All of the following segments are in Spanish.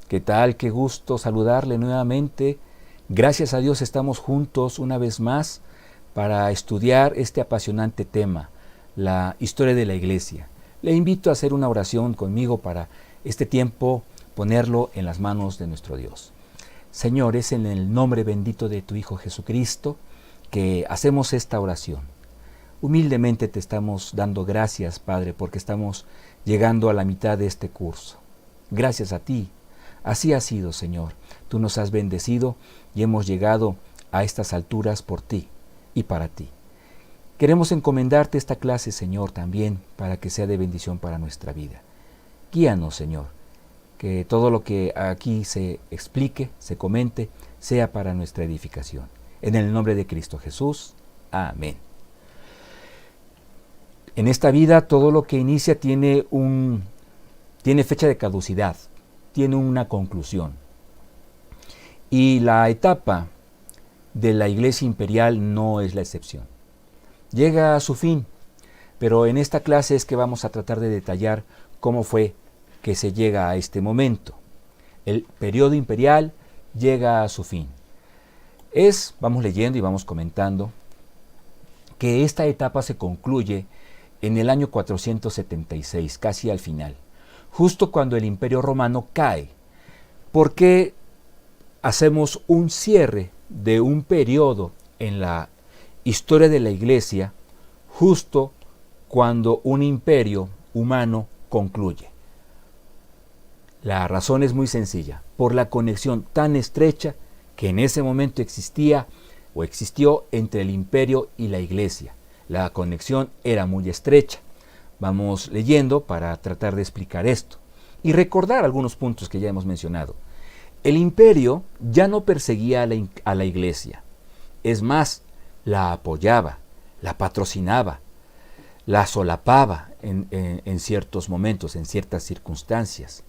¿Qué tal? Qué gusto saludarle nuevamente. Gracias a Dios estamos juntos una vez más para estudiar este apasionante tema, la historia de la Iglesia. Le invito a hacer una oración conmigo para este tiempo ponerlo en las manos de nuestro Dios. Señor, es en el nombre bendito de tu Hijo Jesucristo que hacemos esta oración. Humildemente te estamos dando gracias, Padre, porque estamos llegando a la mitad de este curso. Gracias a ti. Así ha sido, Señor. Tú nos has bendecido y hemos llegado a estas alturas por ti y para ti. Queremos encomendarte esta clase, Señor, también para que sea de bendición para nuestra vida. Guíanos, Señor, que todo lo que aquí se explique, se comente, sea para nuestra edificación. En el nombre de Cristo Jesús. Amén. En esta vida todo lo que inicia tiene fecha de caducidad, tiene una conclusión. Y la etapa de la Iglesia imperial no es la excepción. Llega a su fin, pero en esta clase es que vamos a tratar de detallar cómo fue que se llega a este momento. El periodo imperial llega a su fin. Vamos leyendo y vamos comentando, que esta etapa se concluye en el año 476, casi al final, justo cuando el Imperio Romano cae. ¿Por qué hacemos un cierre de un periodo en la historia de la Iglesia justo cuando un imperio humano concluye? La razón es muy sencilla, por la conexión tan estrecha que en ese momento existió entre el imperio y la Iglesia. La conexión era muy estrecha. Vamos leyendo para tratar de explicar esto y recordar algunos puntos que ya hemos mencionado. El imperio ya no perseguía a la Iglesia. Es más, la apoyaba, la patrocinaba, la solapaba en ciertos momentos, en ciertas circunstancias.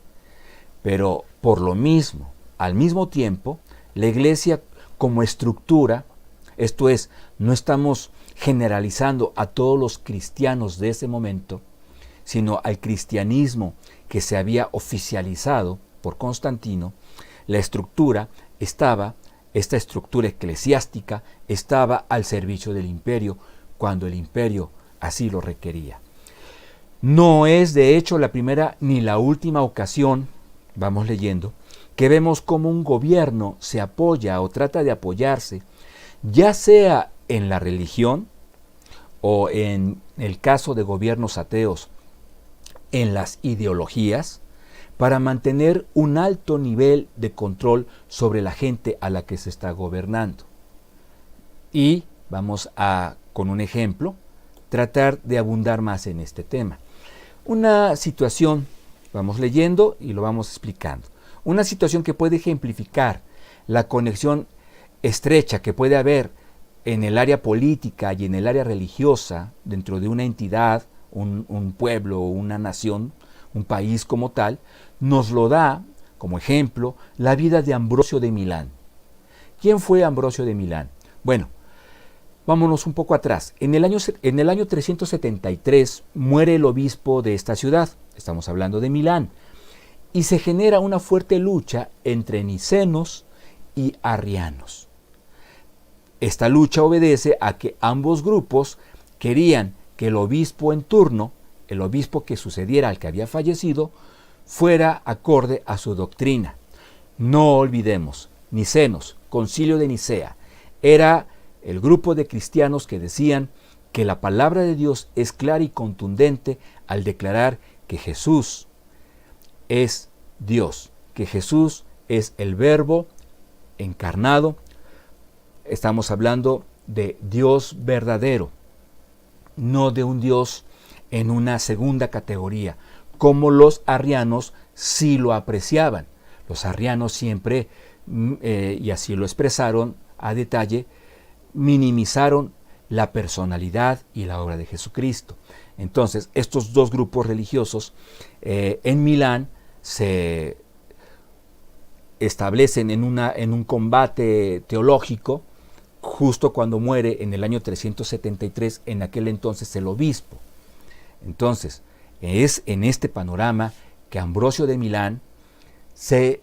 Pero por lo mismo, al mismo tiempo, la Iglesia como estructura, esto es, no estamos generalizando a todos los cristianos de ese momento, sino al cristianismo que se había oficializado por Constantino. Esta estructura eclesiástica estaba al servicio del imperio cuando el imperio así lo requería. No es de hecho la primera ni la última ocasión, vamos leyendo, que vemos cómo un gobierno se apoya o trata de apoyarse, ya sea en la religión o en el caso de gobiernos ateos, en las ideologías, para mantener un alto nivel de control sobre la gente a la que se está gobernando. Y vamos a, con un ejemplo, tratar de abundar más en este tema. Una situación, vamos leyendo y lo vamos explicando, una situación que puede ejemplificar la conexión estrecha que puede haber en el área política y en el área religiosa dentro de una entidad, un pueblo o una nación, un país como tal, nos lo da como ejemplo la vida de Ambrosio de Milán. ¿Quién fue Ambrosio de Milán? Bueno, vámonos un poco atrás. En el año 373 muere el obispo de esta ciudad, estamos hablando de Milán, y se genera una fuerte lucha entre nicenos y arrianos. Esta lucha obedece a que ambos grupos querían que el obispo en turno, el obispo que sucediera al que había fallecido, fuera acorde a su doctrina. No olvidemos, nicenos, Concilio de Nicea, era el grupo de cristianos que decían que la palabra de Dios es clara y contundente al declarar que Jesús es Dios, que Jesús es el Verbo encarnado. Estamos hablando de Dios verdadero, no de un Dios en una segunda categoría, como los arrianos sí lo apreciaban. Los arrianos siempre, y así lo expresaron a detalle, minimizaron la personalidad y la obra de Jesucristo. Entonces, estos dos grupos religiosos en Milán se establecen en un combate teológico justo cuando muere en el año 373, en aquel entonces el obispo. Entonces, es en este panorama que Ambrosio de Milán se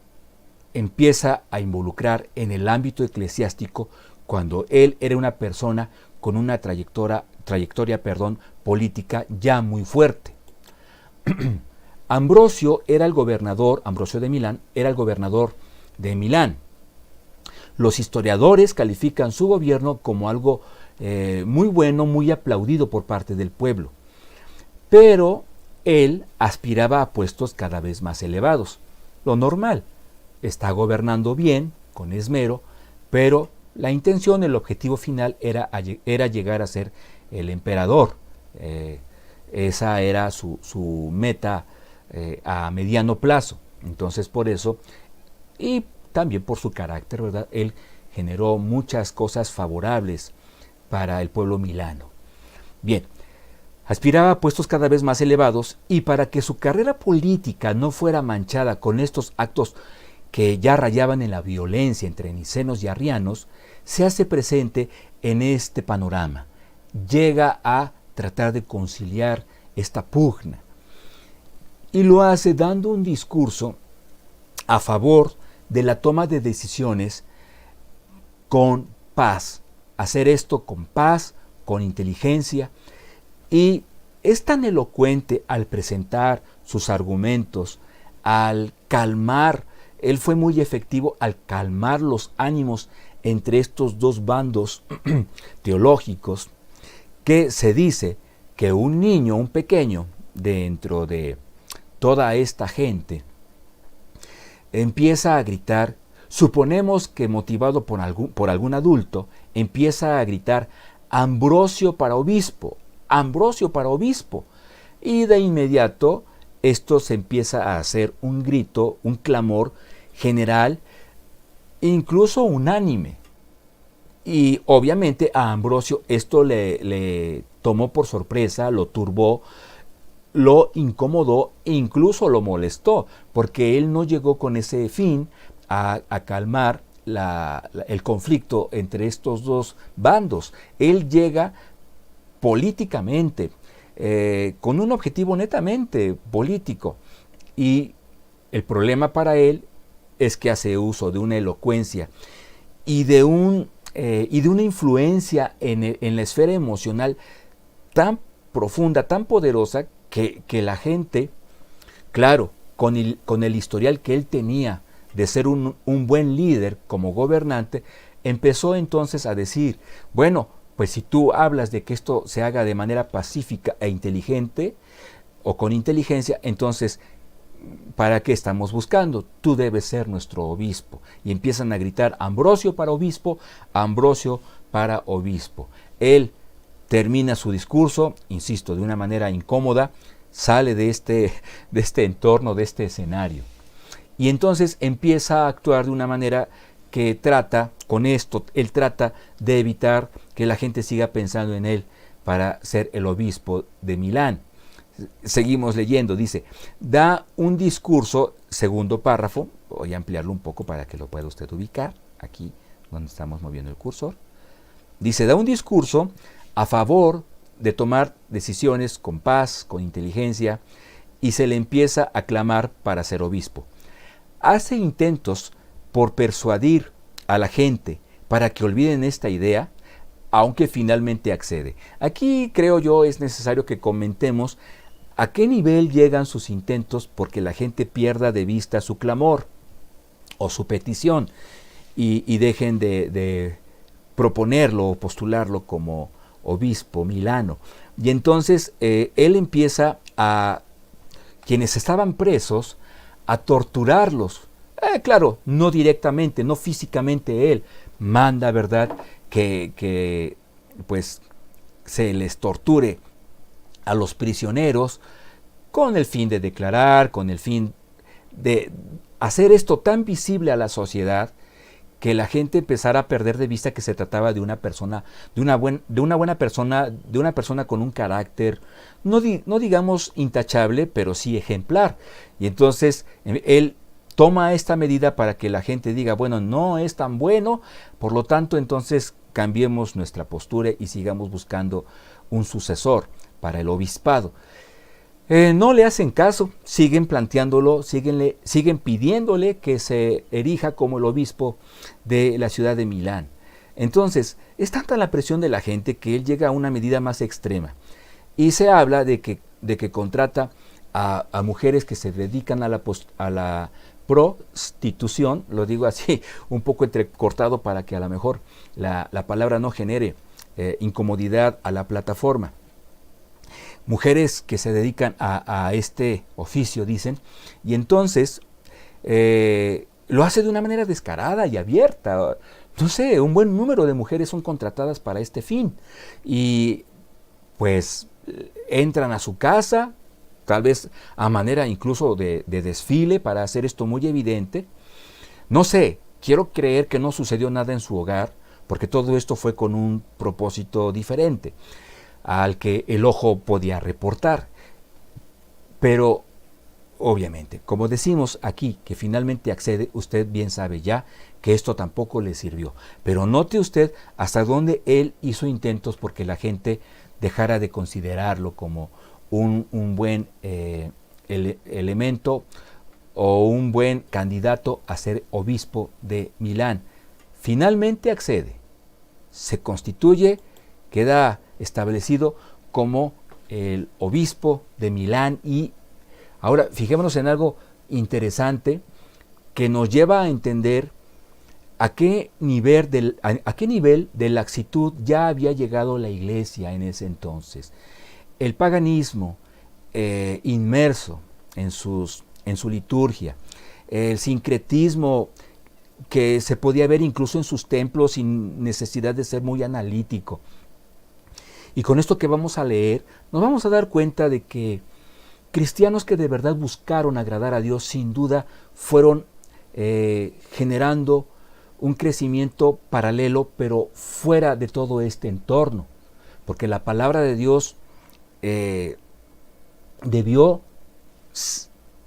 empieza a involucrar en el ámbito eclesiástico cuando él era una persona con una trayectoria política ya muy fuerte. Ambrosio de Milán era el gobernador de Milán. Los historiadores califican su gobierno como algo muy bueno, muy aplaudido por parte del pueblo. Pero él aspiraba a puestos cada vez más elevados. Lo normal, está gobernando bien, con esmero, pero la intención, el objetivo final era llegar a ser el emperador. Esa era su meta a mediano plazo. Entonces, por eso, y también por su carácter, ¿verdad?, él generó muchas cosas favorables para el pueblo milano. Bien, aspiraba a puestos cada vez más elevados, y para que su carrera política no fuera manchada con estos actos que ya rayaban en la violencia entre nicenos y arrianos, se hace presente en este panorama. Llega a tratar de conciliar esta pugna, y lo hace dando un discurso a favor de la toma de decisiones con paz. Hacer esto con paz, con inteligencia, y es tan elocuente al presentar sus argumentos, al calmar, él fue muy efectivo al calmar los ánimos entre estos dos bandos teológicos, que se dice que un niño, un pequeño, dentro de toda esta gente, empieza a gritar, suponemos que motivado por algún adulto, empieza a gritar: Ambrosio para obispo, Ambrosio para obispo. Y de inmediato esto se empieza a hacer un grito, un clamor general, incluso unánime. Y obviamente a Ambrosio esto le tomó por sorpresa, lo turbó, lo incomodó e incluso lo molestó, porque él no llegó con ese fin a calmar el conflicto entre estos dos bandos. Él llega políticamente, con un objetivo netamente político, y el problema para él es que hace uso de una elocuencia y de una influencia en la esfera emocional tan profunda, tan poderosa, que la gente, claro, con el historial que él tenía de ser un buen líder como gobernante, empezó entonces a decir: bueno, pues si tú hablas de que esto se haga de manera pacífica e inteligente, o con inteligencia, entonces, ¿para qué estamos buscando? Tú debes ser nuestro obispo. Y empiezan a gritar: Ambrosio para obispo, Ambrosio para obispo. Él termina su discurso, insisto, de una manera incómoda, sale de este entorno, de este escenario. Y entonces empieza a actuar de una manera que trata, con esto, él trata de evitar que la gente siga pensando en él para ser el obispo de Milán. Seguimos leyendo, dice: da un discurso, segundo párrafo, voy a ampliarlo un poco para que lo pueda usted ubicar, aquí donde estamos moviendo el cursor. Dice: da un discurso a favor de tomar decisiones con paz, con inteligencia, y se le empieza a clamar para ser obispo. Hace intentos por persuadir a la gente para que olviden esta idea, aunque finalmente accede. Aquí creo yo es necesario que comentemos a qué nivel llegan sus intentos porque la gente pierda de vista su clamor o su petición y dejen de proponerlo o postularlo como obispo milano. Y entonces él empieza a quienes estaban presos a torturarlos. Claro, no directamente, no físicamente él. Manda, ¿verdad?, que pues se les torture a los prisioneros con el fin de declarar, con el fin de hacer esto tan visible a la sociedad que la gente empezara a perder de vista que se trataba de una persona, de una persona con un carácter, no digamos intachable, pero sí ejemplar. Y entonces él toma esta medida para que la gente diga: bueno, no es tan bueno, por lo tanto entonces cambiemos nuestra postura y sigamos buscando un sucesor para el obispado. No le hacen caso, siguen planteándolo, siguen pidiéndole que se erija como el obispo de la ciudad de Milán. Entonces, es tanta la presión de la gente que él llega a una medida más extrema. Y se habla de que contrata a mujeres que se dedican a la prostitución, lo digo así, un poco entrecortado para que a lo mejor la palabra no genere incomodidad a la plataforma. Mujeres que se dedican a este oficio, dicen, y entonces lo hace de una manera descarada y abierta. No sé, un buen número de mujeres son contratadas para este fin. Y pues entran a su casa, tal vez a manera incluso de desfile para hacer esto muy evidente. No sé, quiero creer que no sucedió nada en su hogar, porque todo esto fue con un propósito diferente al que el ojo podía reportar. Pero, obviamente, como decimos aquí, que finalmente accede, usted bien sabe ya que esto tampoco le sirvió. Pero note usted hasta dónde él hizo intentos porque la gente dejara de considerarlo como un buen elemento o un buen candidato a ser obispo de Milán. Finalmente accede, se constituye, queda establecido como el obispo de Milán. Y ahora fijémonos en algo interesante que nos lleva a entender a qué nivel de laxitud ya había llegado la iglesia en ese entonces. El paganismo inmerso en su liturgia, el sincretismo que se podía ver incluso en sus templos sin necesidad de ser muy analítico. Y con esto que vamos a leer, nos vamos a dar cuenta de que cristianos que de verdad buscaron agradar a Dios, sin duda fueron generando un crecimiento paralelo, pero fuera de todo este entorno. Porque la palabra de Dios debió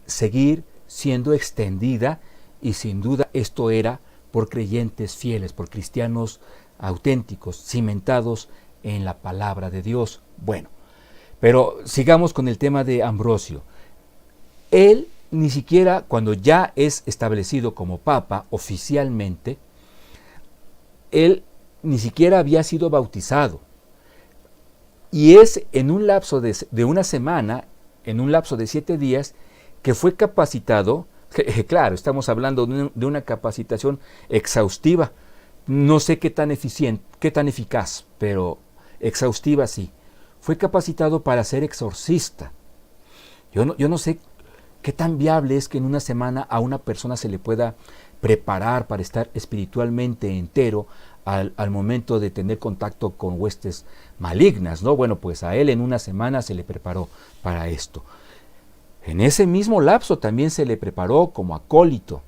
seguir siendo extendida, y sin duda esto era por creyentes fieles, por cristianos auténticos, cimentados en la palabra de Dios. Bueno, pero sigamos con el tema de Ambrosio. Él ni siquiera, cuando ya es establecido como papa oficialmente, él ni siquiera había sido bautizado. Y es en un lapso de una semana, en un lapso de 7 días, que fue capacitado. Claro, estamos hablando de una capacitación exhaustiva. No sé qué tan eficiente, qué tan eficaz, pero exhaustiva sí. Fue capacitado para ser exorcista. Yo no sé qué tan viable es que en una semana a una persona se le pueda preparar para estar espiritualmente entero al momento de tener contacto con huestes malignas, ¿no? Bueno, pues a él en una semana se le preparó para esto. En ese mismo lapso también se le preparó como acólito,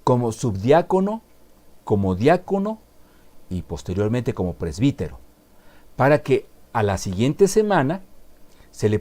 como subdiácono, como diácono y posteriormente como presbítero, para que a la siguiente semana se le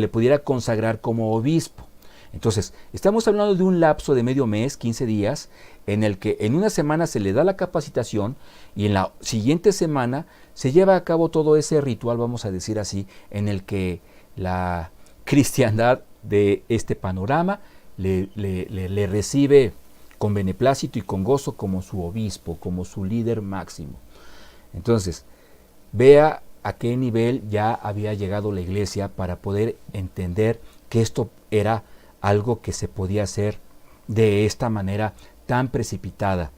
pudiera consagrar como obispo. Entonces, estamos hablando de un lapso de medio mes, 15 días, en el que en una semana se le da la capacitación y en la siguiente semana se lleva a cabo todo ese ritual, vamos a decir así, en el que la cristiandad de este panorama le recibe con beneplácito y con gozo como su obispo, como su líder máximo. Entonces, vea a qué nivel ya había llegado la iglesia para poder entender que esto era algo que se podía hacer de esta manera tan precipitada,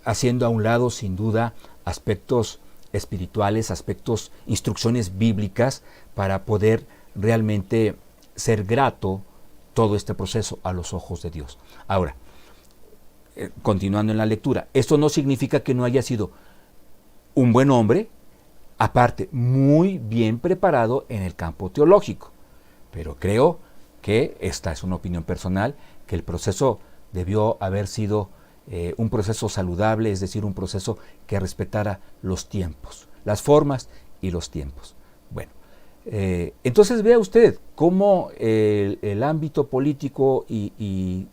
haciendo a un lado sin duda aspectos espirituales, aspectos, instrucciones bíblicas para poder realmente ser grato todo este proceso a los ojos de Dios. Ahora, continuando en la lectura, esto no significa que no haya sido un buen hombre, aparte muy bien preparado en el campo teológico, pero creo que esta es una opinión personal, que el proceso debió haber sido un proceso saludable, es decir, un proceso que respetara los tiempos, las formas y los tiempos. Bueno, entonces vea usted cómo el ámbito político y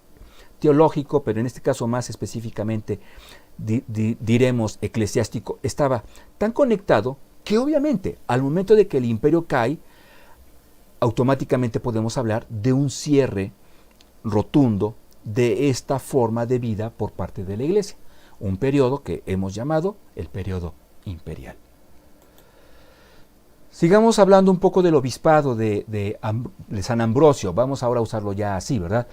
teológico, pero en este caso más específicamente diremos eclesiástico, estaba tan conectado que obviamente al momento de que el imperio cae, automáticamente podemos hablar de un cierre rotundo de esta forma de vida por parte de la Iglesia, un periodo que hemos llamado el periodo imperial. Sigamos hablando un poco del obispado de San Ambrosio. Vamos ahora a usarlo ya así, ¿verdad?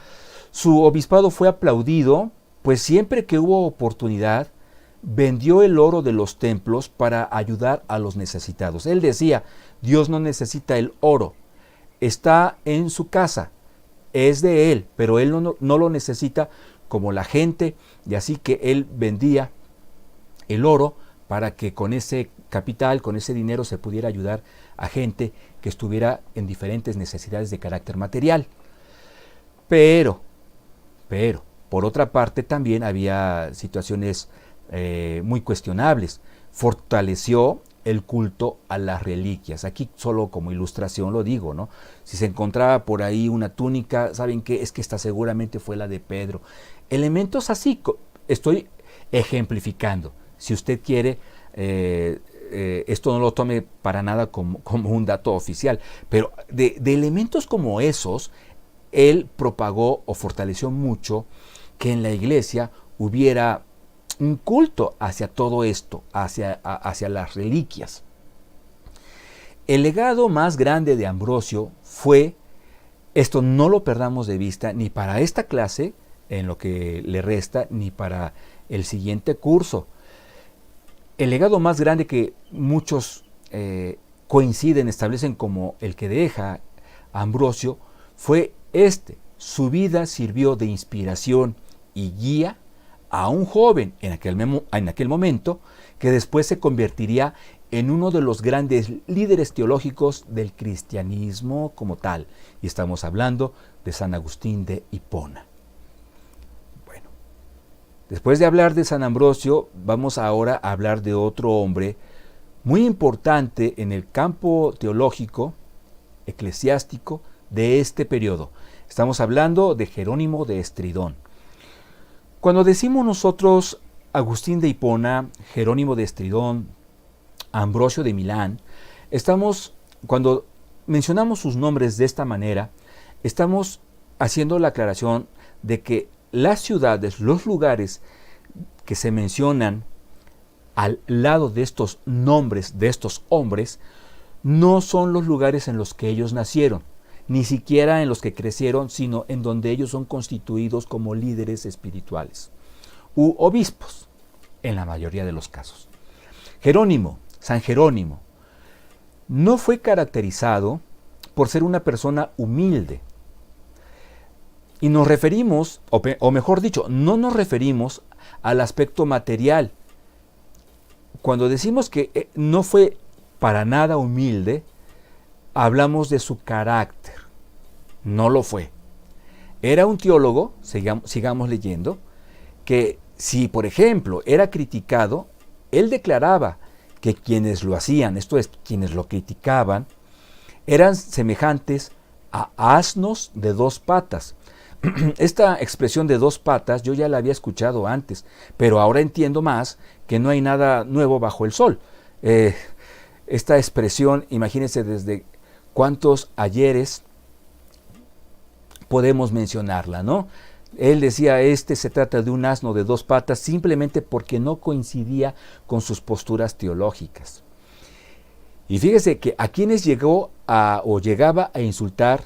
Su obispado fue aplaudido, pues siempre que hubo oportunidad, vendió el oro de los templos para ayudar a los necesitados. Él decía, Dios no necesita el oro, está en su casa, es de Él, pero Él no lo necesita como la gente, y así que Él vendía el oro para que con ese capital, con ese dinero se pudiera ayudar a gente que estuviera en diferentes necesidades de carácter material. Pero, por otra parte también había situaciones muy cuestionables. Fortaleció el culto a las reliquias. Aquí solo como ilustración lo digo, ¿no? Si se encontraba por ahí una túnica, ¿saben qué? Es que esta seguramente fue la de Pedro. Elementos así, estoy ejemplificando. Si usted quiere, esto no lo tome para nada como un dato oficial, pero de elementos como esos, él propagó o fortaleció mucho que en la iglesia hubiera un culto hacia todo esto, hacia las reliquias. El legado más grande de Ambrosio fue, esto no lo perdamos de vista, ni para esta clase, en lo que le resta, ni para el siguiente curso. El legado más grande que muchos coinciden, establecen como el que deja Ambrosio, fue este. Su vida sirvió de inspiración y guía a un joven en aquel momento que después se convertiría en uno de los grandes líderes teológicos del cristianismo como tal. Y estamos hablando de San Agustín de Hipona. Bueno, después de hablar de San Ambrosio, vamos ahora a hablar de otro hombre muy importante en el campo teológico, eclesiástico, de este periodo. Estamos hablando de Jerónimo de Estridón. Cuando decimos nosotros Agustín de Hipona, Jerónimo de Estridón, Ambrosio de Milán, cuando mencionamos sus nombres de esta manera, estamos haciendo la aclaración de que las ciudades, los lugares que se mencionan al lado de estos nombres de estos hombres, no son los lugares en los que ellos nacieron, ni siquiera en los que crecieron, sino en donde ellos son constituidos como líderes espirituales u obispos, en la mayoría de los casos. Jerónimo, San Jerónimo, no fue caracterizado por ser una persona humilde. Y nos referimos, o mejor dicho, no nos referimos al aspecto material. Cuando decimos que no fue para nada humilde, hablamos de su carácter. No lo fue. Era un teólogo, sigamos leyendo, que si, por ejemplo, era criticado, él declaraba que quienes lo hacían, esto es, quienes lo criticaban, eran semejantes a asnos de dos patas. Esta expresión de dos patas yo ya la había escuchado antes, pero ahora entiendo más que no hay nada nuevo bajo el sol. Esta expresión, imagínense desde cuántos ayeres podemos mencionarla, ¿no? Él decía, se trata de un asno de dos patas simplemente porque no coincidía con sus posturas teológicas. Y fíjese que a quienes llegaba a insultar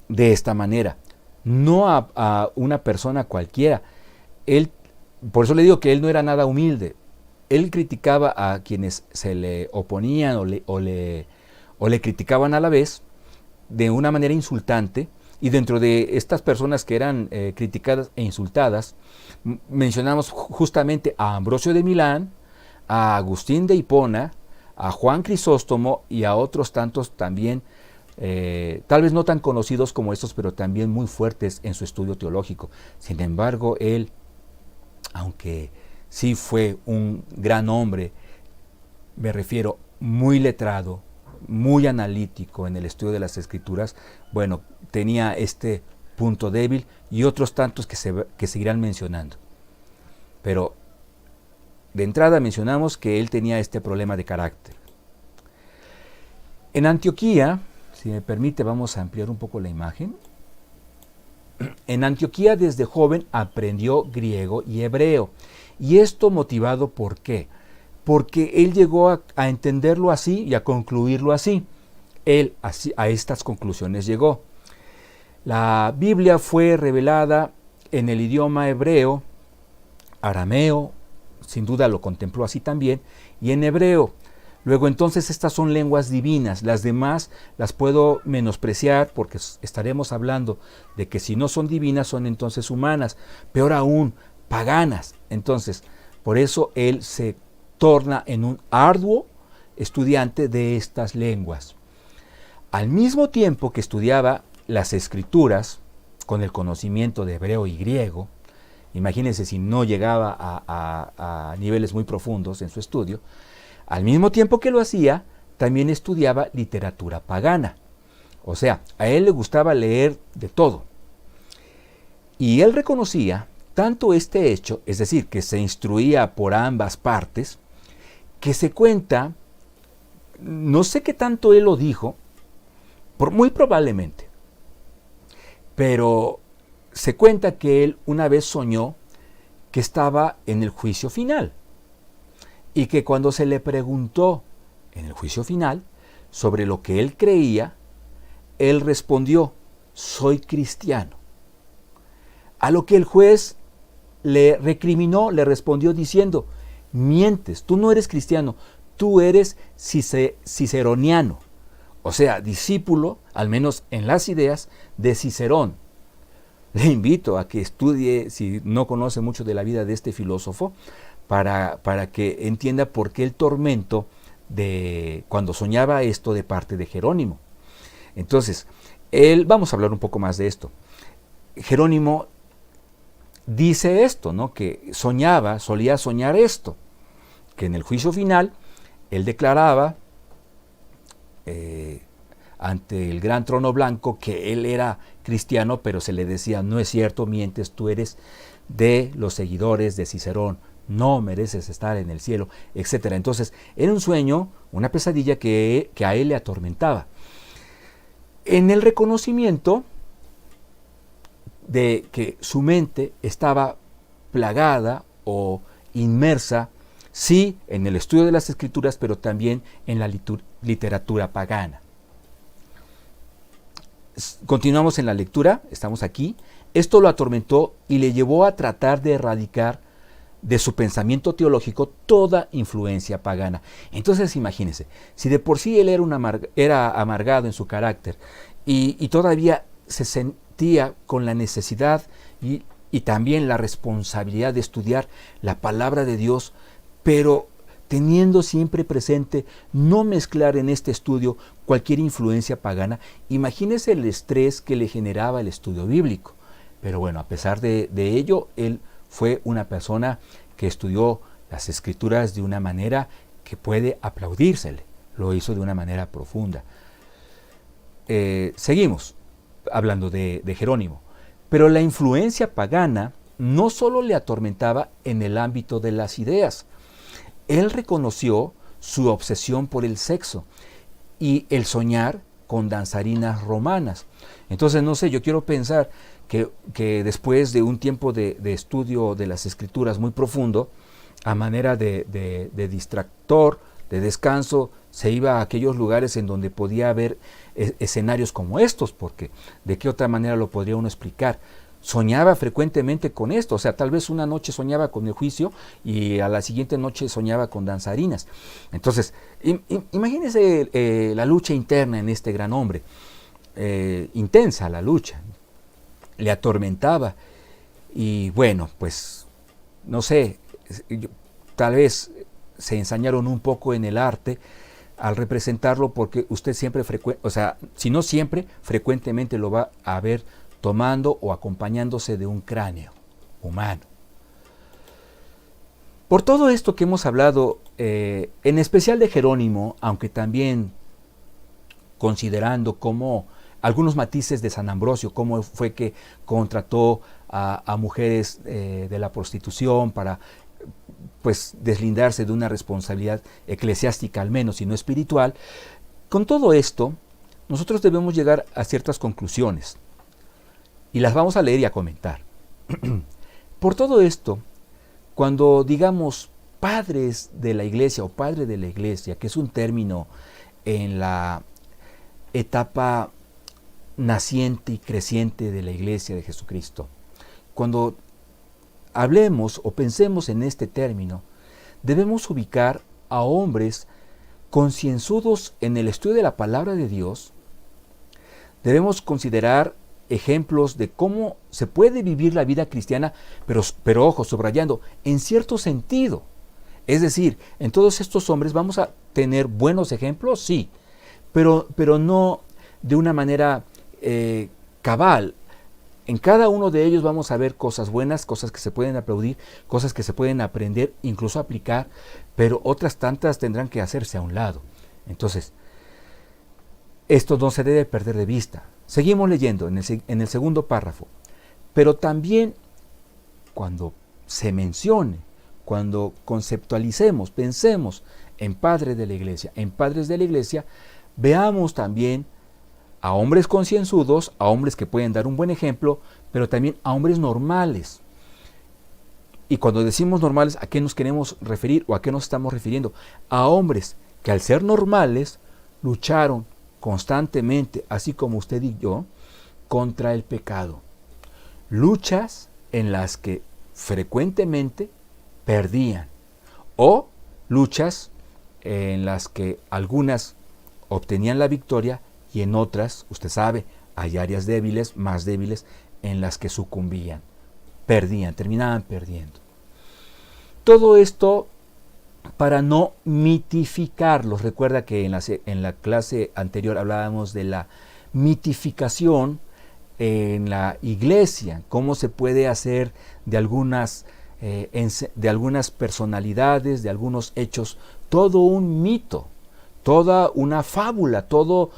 de esta manera, no a una persona cualquiera. Por eso le digo que él no era nada humilde. Él criticaba a quienes se le oponían o le criticaban a la vez de una manera insultante. Y dentro de estas personas que eran criticadas e insultadas, mencionamos justamente a Ambrosio de Milán, a Agustín de Hipona, a Juan Crisóstomo y a otros tantos también, tal vez no tan conocidos como estos, pero también muy fuertes en su estudio teológico. Sin embargo, él, aunque sí fue un gran hombre, me refiero muy letrado, muy analítico en el estudio de las Escrituras, bueno, tenía este punto débil y otros tantos que seguirán mencionando. Pero de entrada mencionamos que él tenía este problema de carácter. En Antioquía, Si me permite, vamos a ampliar un poco la imagen. En Antioquía desde joven aprendió griego y hebreo. Y esto motivado ¿por qué? Porque él llegó a entenderlo así y a concluirlo así. Él así, a estas conclusiones llegó. La Biblia fue revelada en el idioma hebreo, arameo, sin duda lo contempló así también, y en hebreo. Luego entonces estas son lenguas divinas, las demás las puedo menospreciar porque estaremos hablando de que si no son divinas son entonces humanas, peor aún, paganas. Entonces, por eso él se torna en un arduo estudiante de estas lenguas. Al mismo tiempo que estudiaba las escrituras con el conocimiento de hebreo y griego, imagínense si no llegaba a niveles muy profundos en su estudio, al mismo tiempo que lo hacía, también estudiaba literatura pagana. O sea, a él le gustaba leer de todo. Y él reconocía tanto este hecho, es decir, que se instruía por ambas partes, que se cuenta, no sé qué tanto él lo dijo, muy probablemente, pero se cuenta que él una vez soñó que estaba en el juicio final y que cuando se le preguntó en el juicio final sobre lo que él creía, él respondió: soy cristiano. A lo que el juez le recriminó, le respondió diciendo: mientes, tú no eres cristiano, tú eres ciceroniano, o sea, discípulo, al menos en las ideas, de Cicerón. Le invito a que estudie, si no conoce mucho de la vida de este filósofo, para que entienda por qué el tormento de cuando soñaba esto de parte de Jerónimo. Entonces, vamos a hablar un poco más de esto. Jerónimo dice esto, ¿no? Que solía soñar esto, que en el juicio final él declaraba ante el gran trono blanco que él era cristiano, pero se le decía: no es cierto, mientes, tú eres de los seguidores de Cicerón, no mereces estar en el cielo, etc. Entonces era un sueño, una pesadilla que a él le atormentaba. En el reconocimiento de que su mente estaba plagada o inmersa, sí, en el estudio de las escrituras, pero también en la literatura pagana. Continuamos en la lectura, estamos aquí. Esto lo atormentó y le llevó a tratar de erradicar de su pensamiento teológico toda influencia pagana. Entonces imagínense, si de por sí él era amargado en su carácter y todavía se sentía con la necesidad y también la responsabilidad de estudiar la palabra de Dios, pero teniendo siempre presente no mezclar en este estudio cualquier influencia pagana, imagínense el estrés que le generaba el estudio bíblico. Pero bueno, a pesar de ello, él fue una persona que estudió las escrituras de una manera que puede aplaudírsele. Lo hizo de una manera profunda. Seguimos hablando de Jerónimo. Pero la influencia pagana no solo le atormentaba en el ámbito de las ideas. Él reconoció su obsesión por el sexo y el soñar con danzarinas romanas. Entonces, no sé, yo quiero pensar que después de un tiempo de estudio de las escrituras muy profundo, a manera de distractor, de descanso, se iba a aquellos lugares en donde podía haber escenarios como estos, porque de qué otra manera lo podría uno explicar. Soñaba frecuentemente con esto, o sea, tal vez una noche soñaba con el juicio y a la siguiente noche soñaba con danzarinas. Entonces, imagínense la lucha interna en este gran hombre, intensa la lucha, le atormentaba y bueno, pues, no sé, tal vez se ensañaron un poco en el arte al representarlo porque usted siempre, o sea, si no siempre, frecuentemente lo va a ver tomando o acompañándose de un cráneo humano. Por todo esto que hemos hablado, en especial de Jerónimo, aunque también considerando como algunos matices de San Ambrosio, cómo fue que contrató a mujeres de la prostitución para pues deslindarse de una responsabilidad eclesiástica al menos y no espiritual, con todo esto, nosotros debemos llegar a ciertas conclusiones y las vamos a leer y a comentar. Por todo esto, cuando digamos padres de la iglesia o padre de la iglesia, que es un término en la etapa naciente y creciente de la iglesia de Jesucristo, cuando hablemos o pensemos en este término, debemos ubicar a hombres concienzudos en el estudio de la palabra de Dios. Debemos considerar ejemplos de cómo se puede vivir la vida cristiana, pero ojo, subrayando, en cierto sentido. Es decir, en todos estos hombres vamos a tener buenos ejemplos, sí, pero no de una manera cabal. En cada uno de ellos vamos a ver cosas buenas, cosas que se pueden aplaudir, cosas que se pueden aprender, incluso aplicar, pero otras tantas tendrán que hacerse a un lado. Entonces, esto no se debe perder de vista. Seguimos leyendo en el segundo párrafo. Pero también cuando se mencione, cuando conceptualicemos, pensemos en padres de la iglesia, veamos también a hombres concienzudos, a hombres que pueden dar un buen ejemplo, pero también a hombres normales. Y cuando decimos normales, ¿a qué nos queremos referir o a qué nos estamos refiriendo? A hombres que al ser normales lucharon constantemente, así como usted y yo, contra el pecado. Luchas en las que frecuentemente perdían, o luchas en las que algunas obtenían la victoria y en otras, usted sabe, hay áreas débiles, más débiles, en las que sucumbían, perdían, terminaban perdiendo. Todo esto para no mitificarlos. Recuerda que en la clase anterior hablábamos de la mitificación en la iglesia, cómo se puede hacer de algunas personalidades, de algunos hechos, todo un mito, toda una fábula, todo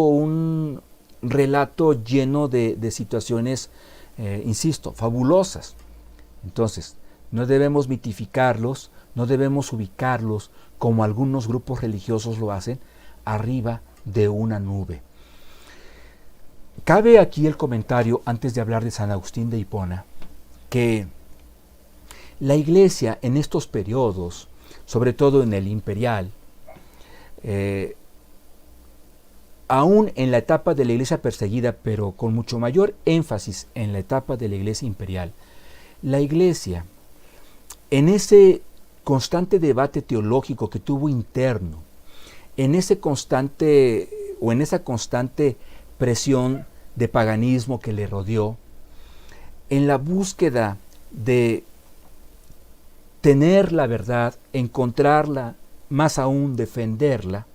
un relato lleno de situaciones, insisto, fabulosas. Entonces, no debemos mitificarlos, no debemos ubicarlos como algunos grupos religiosos lo hacen, arriba de una nube. Cabe aquí el comentario, antes de hablar de San Agustín de Hipona, que la iglesia en estos periodos, sobre todo en el imperial, aún en la etapa de la iglesia perseguida, pero con mucho mayor énfasis en la etapa de la iglesia imperial, la iglesia, en ese constante debate teológico que tuvo interno, en esa constante presión de paganismo que le rodeó, en la búsqueda de tener la verdad, encontrarla, más aún defenderla,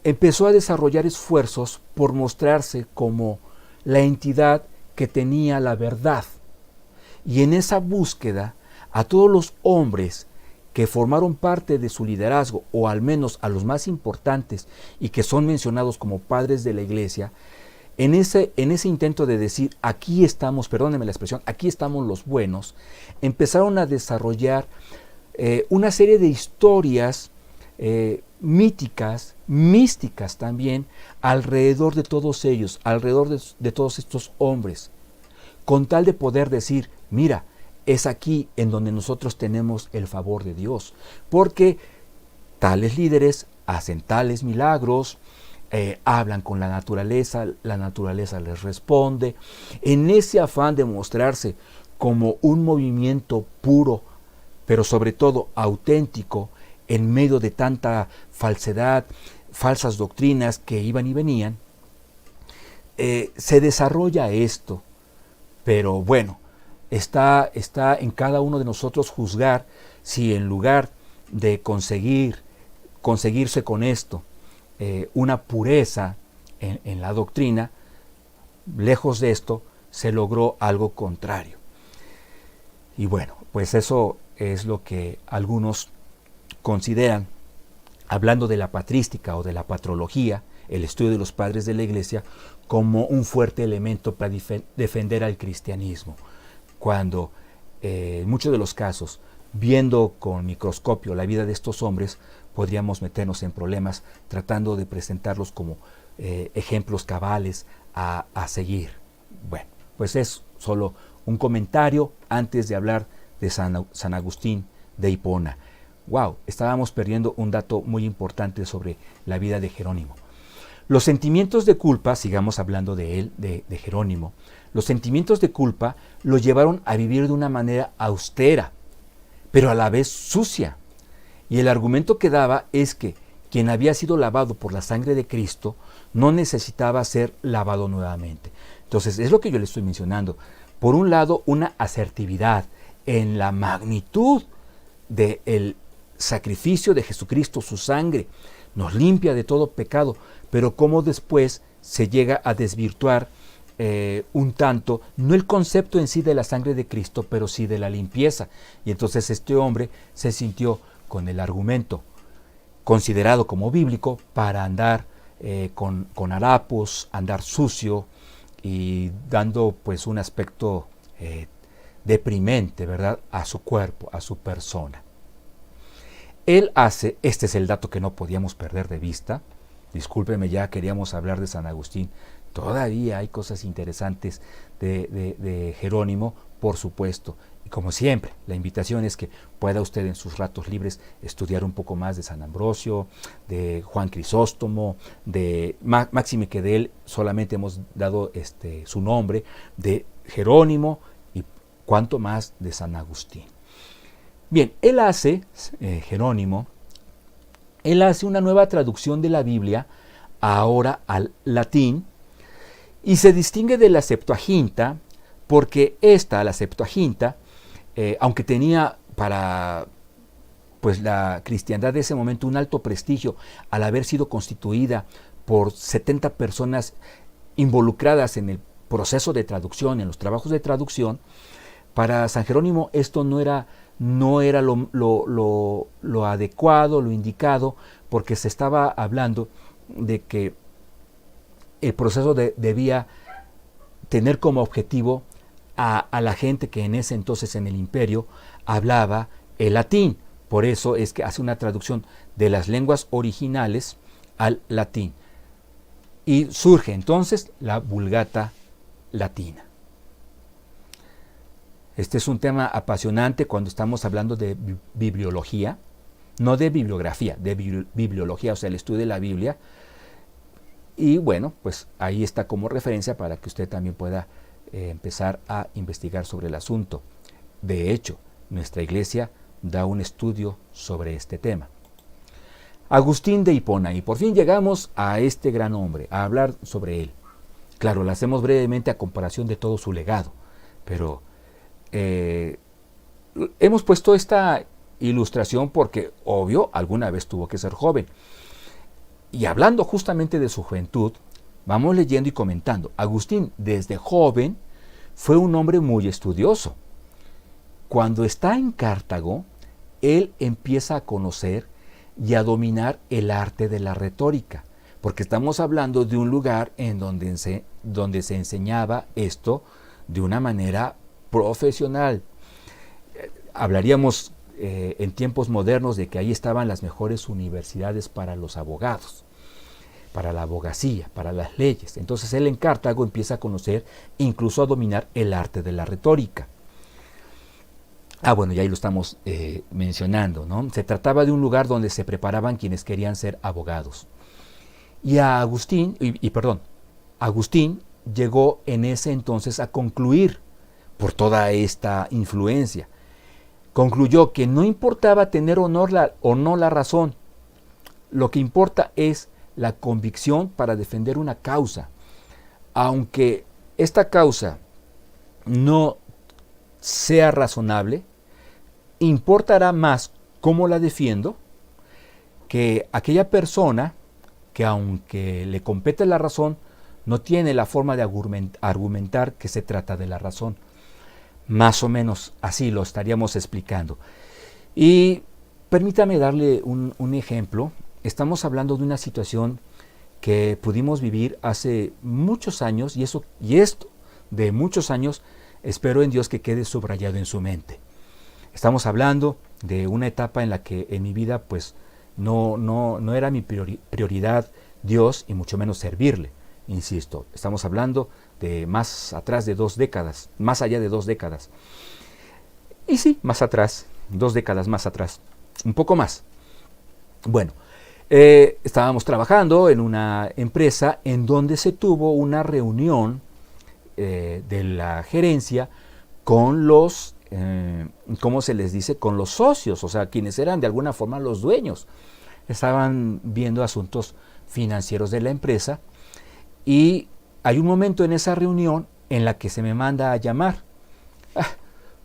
empezó a desarrollar esfuerzos por mostrarse como la entidad que tenía la verdad. Y en esa búsqueda, a todos los hombres que formaron parte de su liderazgo, o al menos a los más importantes y que son mencionados como padres de la iglesia, en ese intento de decir, aquí estamos, perdónenme la expresión, aquí estamos los buenos, empezaron a desarrollar una serie de historias místicas también, alrededor de todos ellos, alrededor de todos estos hombres, con tal de poder decir, mira, es aquí en donde nosotros tenemos el favor de Dios, porque tales líderes hacen tales milagros, hablan con la naturaleza les responde, en ese afán de mostrarse como un movimiento puro, pero sobre todo auténtico, en medio de tanta falsedad, falsas doctrinas que iban y venían, se desarrolla esto. Pero bueno, está en cada uno de nosotros juzgar si en lugar de conseguirse con esto una pureza en la doctrina, lejos de esto se logró algo contrario. Y bueno, pues eso es lo que algunos consideran, hablando de la patrística o de la patrología, el estudio de los padres de la iglesia, como un fuerte elemento para defender al cristianismo, cuando en muchos de los casos, viendo con microscopio la vida de estos hombres, podríamos meternos en problemas tratando de presentarlos como ejemplos cabales a seguir. Bueno, pues es solo un comentario antes de hablar de San Agustín de Hipona. Wow, estábamos perdiendo un dato muy importante sobre la vida de Jerónimo. Los sentimientos de culpa, sigamos hablando de él, de Jerónimo, los sentimientos de culpa lo llevaron a vivir de una manera austera, pero a la vez sucia. Y el argumento que daba es que quien había sido lavado por la sangre de Cristo no necesitaba ser lavado nuevamente. Entonces, es lo que yo le estoy mencionando. Por un lado, una asertividad en la magnitud del sacrificio de Jesucristo, su sangre, nos limpia de todo pecado, pero cómo después se llega a desvirtuar un tanto, no el concepto en sí de la sangre de Cristo, pero sí de la limpieza. Y entonces este hombre se sintió con el argumento considerado como bíblico para andar con harapos, andar sucio y dando pues un aspecto deprimente, ¿verdad?, a su cuerpo, a su persona. Él hace, este es el dato que no podíamos perder de vista, discúlpeme, ya queríamos hablar de San Agustín, todavía hay cosas interesantes de Jerónimo, por supuesto. Y como siempre, la invitación es que pueda usted en sus ratos libres estudiar un poco más de San Ambrosio, de Juan Crisóstomo, de máxime que de él solamente hemos dado su nombre, de Jerónimo y cuanto más de San Agustín. Bien, él hace, Jerónimo, él hace una nueva traducción de la Biblia ahora al latín y se distingue de la Septuaginta porque la Septuaginta, aunque tenía para pues la cristiandad de ese momento un alto prestigio al haber sido constituida por 70 personas involucradas en el proceso de traducción, en los trabajos de traducción, para San Jerónimo esto no era lo adecuado, lo indicado, porque se estaba hablando de que el proceso debía tener como objetivo a la gente que en ese entonces en el imperio hablaba el latín. Por eso es que hace una traducción de las lenguas originales al latín. Y surge entonces la Vulgata latina. Este es un tema apasionante cuando estamos hablando de bibliología, no de bibliografía, de bibliología, o sea, el estudio de la Biblia. Y bueno, pues ahí está como referencia para que usted también pueda empezar a investigar sobre el asunto. De hecho, nuestra iglesia da un estudio sobre este tema. Agustín de Hipona, y por fin llegamos a este gran hombre, a hablar sobre él. Claro, lo hacemos brevemente a comparación de todo su legado, pero hemos puesto esta ilustración porque, obvio, alguna vez tuvo que ser joven. Y hablando justamente de su juventud, vamos leyendo y comentando. Agustín, desde joven, fue un hombre muy estudioso. Cuando está en Cartago, él empieza a conocer y a dominar el arte de la retórica, porque estamos hablando de un lugar en donde se enseñaba esto de una manera profesional. Hablaríamos en tiempos modernos de que ahí estaban las mejores universidades para los abogados, para la abogacía, para las leyes. Entonces él en Cartago empieza a conocer, incluso a dominar el arte de la retórica. Bueno, ya ahí lo estamos mencionando, ¿no? Se trataba de un lugar donde se preparaban quienes querían ser abogados. Y a Agustín, Agustín llegó en ese entonces a concluir, por toda esta influencia, concluyó que no importaba tener o no la razón, lo que importa es la convicción para defender una causa. Aunque esta causa no sea razonable, importará más cómo la defiendo que aquella persona que, aunque le compete la razón, no tiene la forma de argumentar que se trata de la razón. Más o menos así lo estaríamos explicando. Y permítame darle un ejemplo. Estamos hablando de una situación que pudimos vivir hace muchos años, y esto de muchos años, espero en Dios que quede subrayado en su mente. Estamos hablando de una etapa en la que en mi vida pues no era mi prioridad Dios y mucho menos servirle. Insisto, estamos hablando de más atrás de 2 décadas, más allá de 2 décadas. Y sí, más atrás, 2 décadas más atrás, un poco más. Bueno, estábamos trabajando en una empresa en donde se tuvo una reunión de la gerencia con los, ¿cómo se les dice? Con los socios, o sea, quienes eran de alguna forma los dueños. Estaban viendo asuntos financieros de la empresa y hay un momento en esa reunión en la que se me manda a llamar.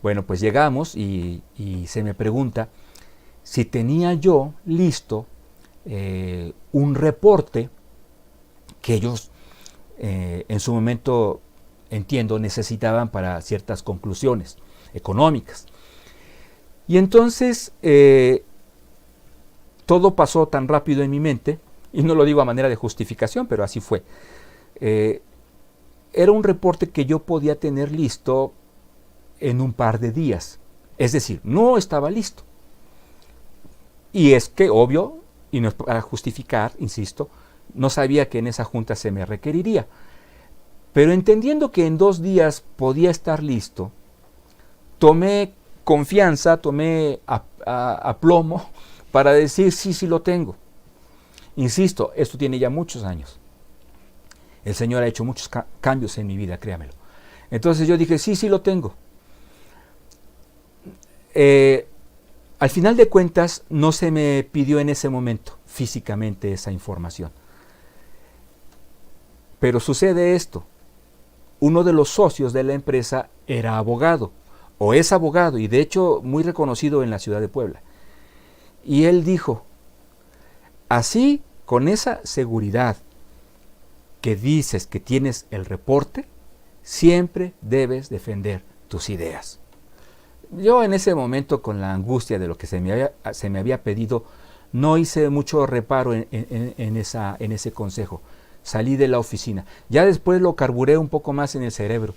Bueno, pues llegamos y se me pregunta si tenía yo listo un reporte que ellos en su momento, entiendo, necesitaban para ciertas conclusiones económicas. Y entonces todo pasó tan rápido en mi mente, y no lo digo a manera de justificación, pero así fue. Era un reporte que yo podía tener listo en un par de días. Es decir, no estaba listo. Y es que, obvio, y no es para justificar, insisto, no sabía que en esa junta se me requeriría. Pero entendiendo que en 2 días podía estar listo, tomé confianza, tomé aplomo para decir sí lo tengo. Insisto, esto tiene ya muchos años. El Señor ha hecho muchos cambios en mi vida, créamelo. Entonces yo dije, sí lo tengo. Al final de cuentas, no se me pidió en ese momento físicamente esa información. Pero sucede esto. Uno de los socios de la empresa era abogado, o es abogado, y de hecho muy reconocido en la ciudad de Puebla. Y él dijo, así, con esa seguridad que dices que tienes el reporte, siempre debes defender tus ideas. Yo en ese momento, con la angustia de lo que se me había pedido, no hice mucho reparo en ese consejo. Salí de la oficina. Ya después lo carburé un poco más en el cerebro.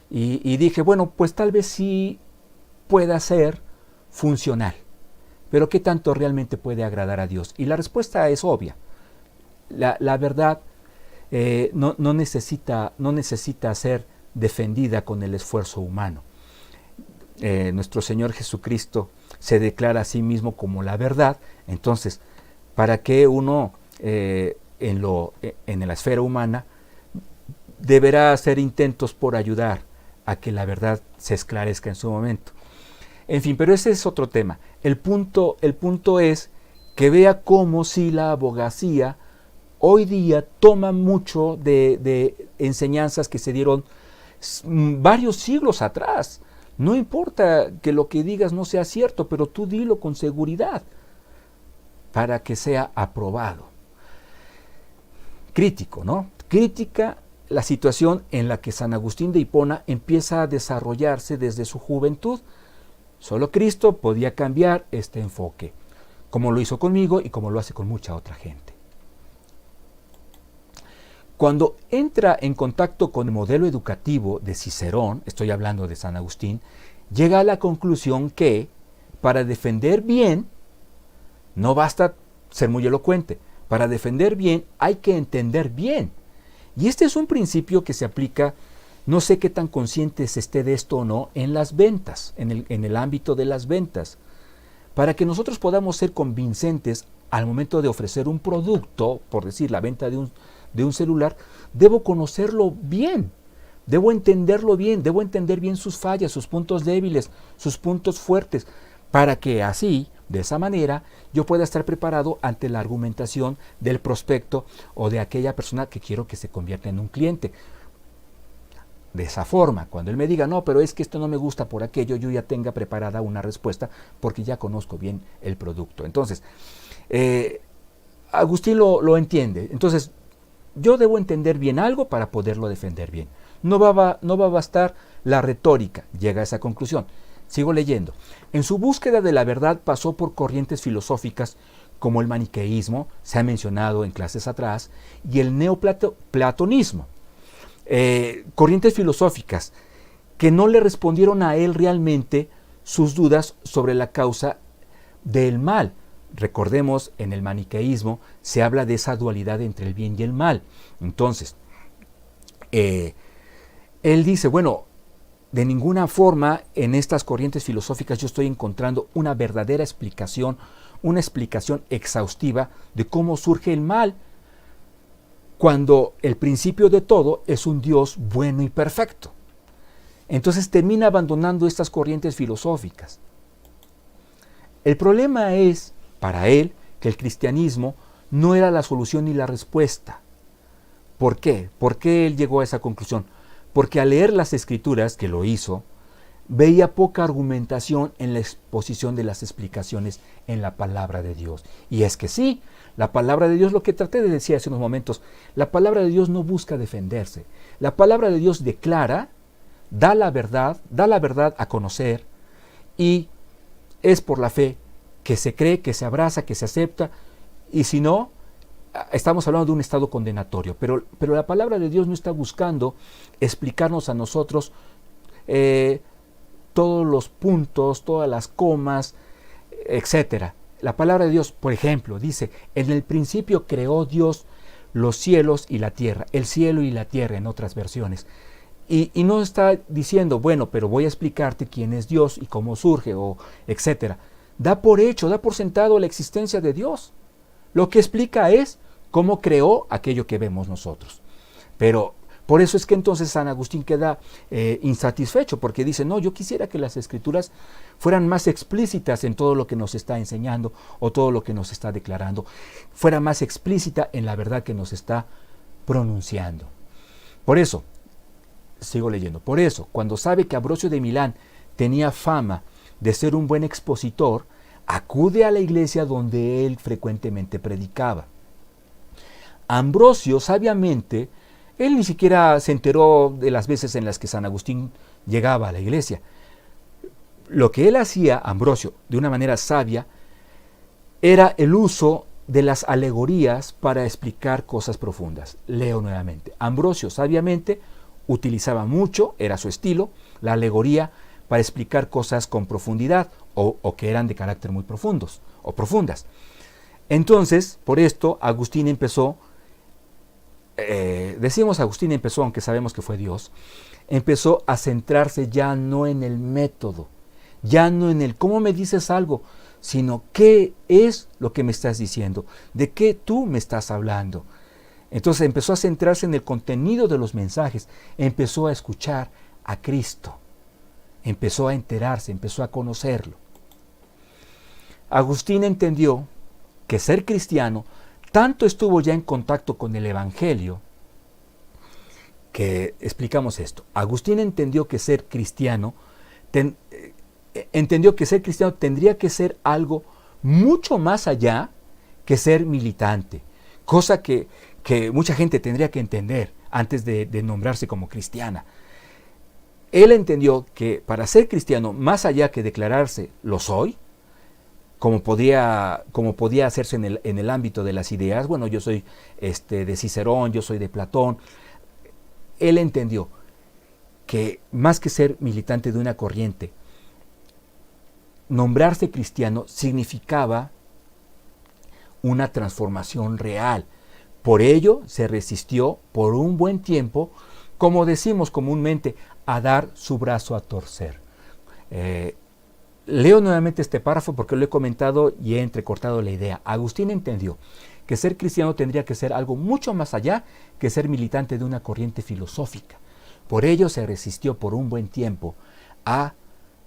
Y dije, bueno, pues tal vez sí pueda ser funcional. Pero ¿qué tanto realmente puede agradar a Dios? Y la respuesta es obvia. La verdad no necesita ser defendida con el esfuerzo humano. Nuestro Señor Jesucristo se declara a sí mismo como la verdad. Entonces, ¿para qué uno en la esfera humana deberá hacer intentos por ayudar a que la verdad se esclarezca en su momento? En fin, pero ese es otro tema. El punto es que vea cómo si la abogacía hoy día toma mucho de enseñanzas que se dieron varios siglos atrás. No importa que lo que digas no sea cierto, pero tú dilo con seguridad para que sea aprobado. Crítico, ¿no? Crítica la situación en la que San Agustín de Hipona empieza a desarrollarse desde su juventud. Solo Cristo podía cambiar este enfoque, como lo hizo conmigo y como lo hace con mucha otra gente. Cuando entra en contacto con el modelo educativo de Cicerón, estoy hablando de San Agustín, llega a la conclusión que para defender bien no basta ser muy elocuente. Para defender bien hay que entender bien. Y este es un principio que se aplica, no sé qué tan consciente se esté de esto o no, en las ventas, en el ámbito de las ventas. Para que nosotros podamos ser convincentes al momento de ofrecer un producto, por decir la venta de un celular, debo conocerlo bien, debo entenderlo bien, debo entender bien sus fallas, sus puntos débiles, sus puntos fuertes, para que así, de esa manera, yo pueda estar preparado ante la argumentación del prospecto o de aquella persona que quiero que se convierta en un cliente. De esa forma, cuando él me diga, no, pero es que esto no me gusta por aquello, yo ya tenga preparada una respuesta porque ya conozco bien el producto. Entonces, Agustín lo entiende. Entonces, yo debo entender bien algo para poderlo defender bien. No va a bastar la retórica, llega a esa conclusión. Sigo leyendo. En su búsqueda de la verdad pasó por corrientes filosóficas como el maniqueísmo, se ha mencionado en clases atrás, y el neoplatonismo. Corrientes filosóficas que no le respondieron a él realmente sus dudas sobre la causa del mal. recordemos, en el maniqueísmo se habla de esa dualidad entre el bien y el mal. Entonces, él dice, bueno, de ninguna forma en estas corrientes filosóficas yo estoy encontrando una verdadera explicación, una explicación exhaustiva de cómo surge el mal, cuando el principio de todo es un Dios bueno y perfecto. Entonces termina abandonando estas corrientes filosóficas. El problema es, para él, que el cristianismo no era la solución ni la respuesta. ¿Por qué? ¿Por qué él llegó a esa conclusión? Porque al leer las Escrituras, que lo hizo, veía poca argumentación en la exposición de las explicaciones en la palabra de Dios. Y es que sí, la palabra de Dios, lo que traté de decir hace unos momentos, la palabra de Dios no busca defenderse. La palabra de Dios declara, da la verdad a conocer, y es por la fe que se cree, que se abraza, que se acepta, y si no, estamos hablando de un estado condenatorio. Pero la palabra de Dios no está buscando explicarnos a nosotros todos los puntos, todas las comas, etc. La palabra de Dios, por ejemplo, dice, en el principio creó Dios los cielos y la tierra, el cielo y la tierra en otras versiones. Y no está diciendo, bueno, pero voy a explicarte quién es Dios y cómo surge, o etc. Da por hecho, da por sentado la existencia de Dios. Lo que explica es cómo creó aquello que vemos nosotros. Pero por eso es que entonces San Agustín queda insatisfecho, porque dice, no, yo quisiera que las Escrituras fueran más explícitas en todo lo que nos está enseñando o todo lo que nos está declarando, fuera más explícita en la verdad que nos está pronunciando. Por eso, sigo leyendo, por eso, cuando sabe que Ambrosio de Milán tenía fama de ser un buen expositor, acude a la iglesia donde él frecuentemente predicaba. Ambrosio, sabiamente, él ni siquiera se enteró de las veces en las que San Agustín llegaba a la iglesia. Lo que él hacía, Ambrosio, de una manera sabia, era el uso de las alegorías para explicar cosas profundas. Leo nuevamente. Ambrosio, sabiamente, utilizaba mucho, era su estilo, la alegoría para explicar cosas con profundidad o que eran de carácter muy profundos o profundas. Entonces, por esto, Agustín empezó, decimos Agustín empezó, aunque sabemos que fue Dios, empezó a centrarse ya no en el método, ya no en el cómo me dices algo, sino qué es lo que me estás diciendo, de qué tú me estás hablando. Entonces empezó a centrarse en el contenido de los mensajes, empezó a escuchar a Cristo, empezó a enterarse, empezó a conocerlo. Agustín entendió que ser cristiano tanto estuvo ya en contacto con el Evangelio, que explicamos esto. Agustín entendió que ser cristiano, tendría que ser algo mucho más allá que ser militante, cosa que mucha gente tendría que entender antes de nombrarse como cristiana. Él entendió que para ser cristiano, más allá que declararse lo soy, como podía hacerse en el ámbito de las ideas, bueno, yo soy de Cicerón, yo soy de Platón, él entendió que más que ser militante de una corriente, nombrarse cristiano significaba una transformación real. Por ello se resistió por un buen tiempo, como decimos comúnmente, a dar su brazo a torcer. Leo nuevamente este párrafo porque lo he comentado y he entrecortado la idea. Agustín entendió que ser cristiano tendría que ser algo mucho más allá que ser militante de una corriente filosófica. Por ello se resistió por un buen tiempo a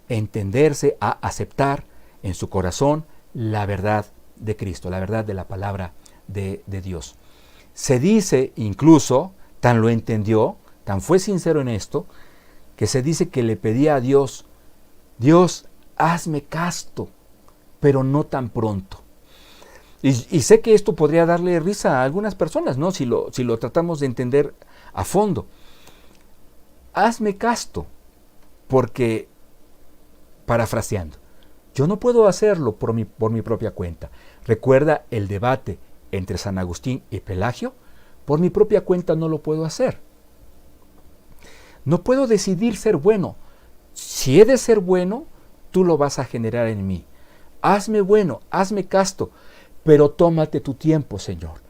entenderse, a aceptar en su corazón la verdad de Cristo, la verdad de la palabra de Dios. Se dice incluso, tan lo entendió, tan fue sincero en esto, que se dice que le pedía a Dios, Dios, hazme casto, pero no tan pronto. Y sé que esto podría darle risa a algunas personas, ¿no? Si lo tratamos de entender a fondo. Hazme casto, porque, parafraseando, yo no puedo hacerlo por mi propia cuenta. ¿Recuerda el debate entre San Agustín y Pelagio? Por mi propia cuenta no lo puedo hacer. No puedo decidir ser bueno. Si he de ser bueno, tú lo vas a generar en mí. Hazme bueno, hazme casto, pero tómate tu tiempo, Señor.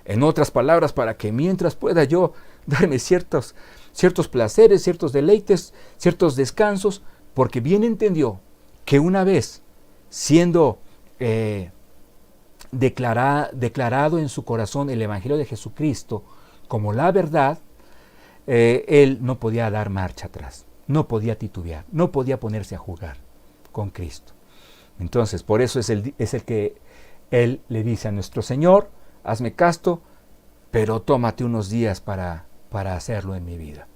En otras palabras, para que mientras pueda yo darme ciertos placeres, ciertos deleites, ciertos descansos, porque bien entendió que una vez siendo declarado en su corazón el Evangelio de Jesucristo como la verdad, él no podía dar marcha atrás, no podía titubear, no podía ponerse a jugar con Cristo. Entonces, por eso es el que él le dice a nuestro Señor: hazme casto, pero tómate unos días para hacerlo en mi vida.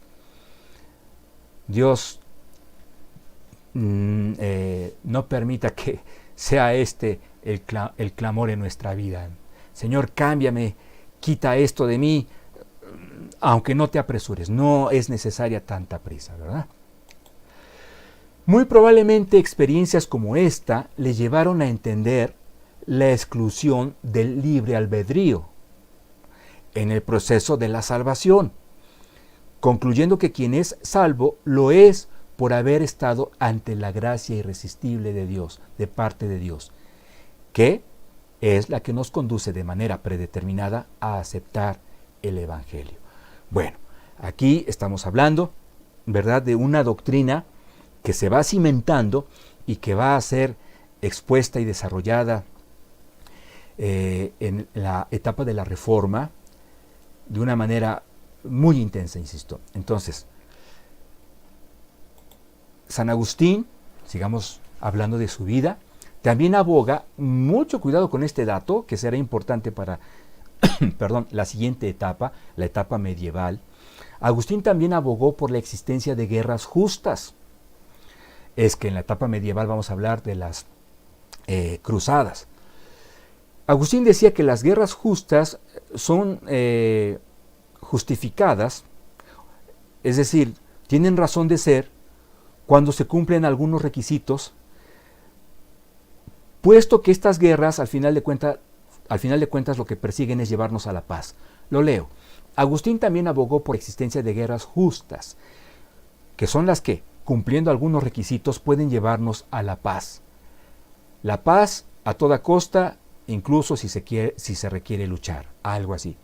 Dios no permita que sea este el clamor en nuestra vida. Señor, cámbiame, quita esto de mí, aunque no te apresures, no es necesaria tanta prisa, ¿verdad? Muy probablemente experiencias como esta le llevaron a entender la exclusión del libre albedrío en el proceso de la salvación, concluyendo que quien es salvo lo es por haber estado ante la gracia irresistible de Dios, de parte de Dios, que es la que nos conduce de manera predeterminada a aceptar el Evangelio. Bueno, aquí estamos hablando, ¿verdad?, de una doctrina que se va cimentando y que va a ser expuesta y desarrollada en la etapa de la Reforma de una manera muy intensa, insisto. Entonces, San Agustín, sigamos hablando de su vida, también aboga, mucho cuidado con este dato, que será importante para la siguiente etapa, la etapa medieval. Agustín también abogó por la existencia de guerras justas. Es que en la etapa medieval vamos a hablar de las cruzadas. Agustín decía que las guerras justas son justificadas, es decir, tienen razón de ser cuando se cumplen algunos requisitos, puesto que estas guerras al final de cuentas lo que persiguen es llevarnos a la paz. Lo leo. Agustín también abogó por la existencia de guerras justas, que son las que, cumpliendo algunos requisitos, pueden llevarnos a la paz. La paz a toda costa, incluso si se requiere luchar, algo así.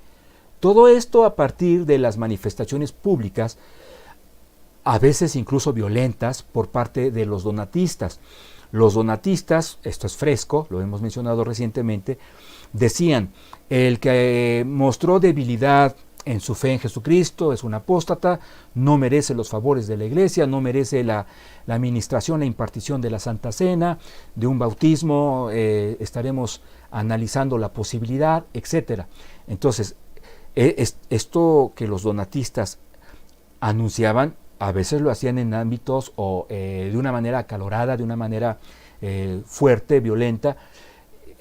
Todo esto a partir de las manifestaciones públicas, a veces incluso violentas, por parte de los donatistas. Los donatistas, esto es fresco, lo hemos mencionado recientemente, decían: el que mostró debilidad en su fe en Jesucristo es un apóstata, no merece los favores de la iglesia, no merece la administración, la impartición de la Santa Cena, de un bautismo, estaremos analizando la posibilidad, etc. Entonces, esto que los donatistas anunciaban, a veces lo hacían en ámbitos de una manera acalorada, de una manera fuerte, violenta,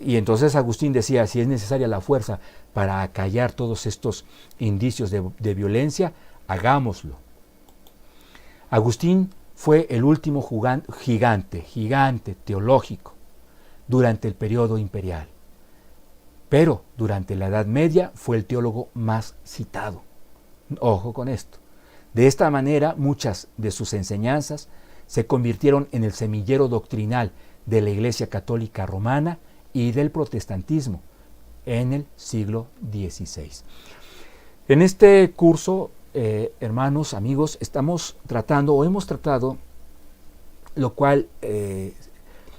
y entonces Agustín decía: si es necesaria la fuerza para acallar todos estos indicios de violencia, hagámoslo. Agustín fue el último gigante teológico durante el periodo imperial, pero durante la Edad Media fue el teólogo más citado. Ojo con esto. De esta manera, muchas de sus enseñanzas se convirtieron en el semillero doctrinal de la Iglesia Católica Romana y del protestantismo en el siglo XVI. En este curso, hermanos, amigos, hemos tratado, lo cual,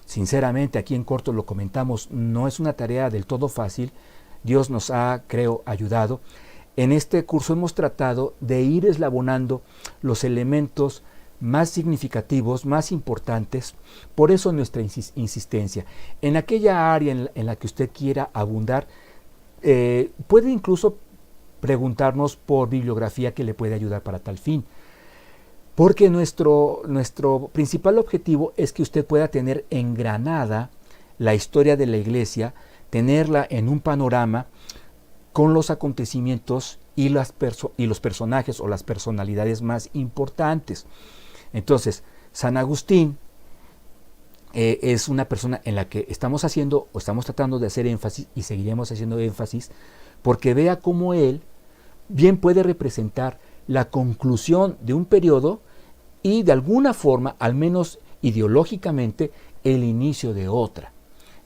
sinceramente, aquí en corto lo comentamos, no es una tarea del todo fácil. Dios nos ha, creo, ayudado. En este curso hemos tratado de ir eslabonando los elementos más significativos, más importantes. Por eso nuestra insistencia. En aquella área en la que usted quiera abundar, puede incluso preguntarnos por bibliografía que le puede ayudar para tal fin. Porque nuestro principal objetivo es que usted pueda tener engranada la historia de la Iglesia, tenerla en un panorama con los acontecimientos y los personajes o las personalidades más importantes. Entonces, San Agustín es una persona en la que estamos tratando de hacer énfasis, y seguiremos haciendo énfasis, porque vea cómo él bien puede representar la conclusión de un periodo y de alguna forma, al menos ideológicamente, el inicio de otra.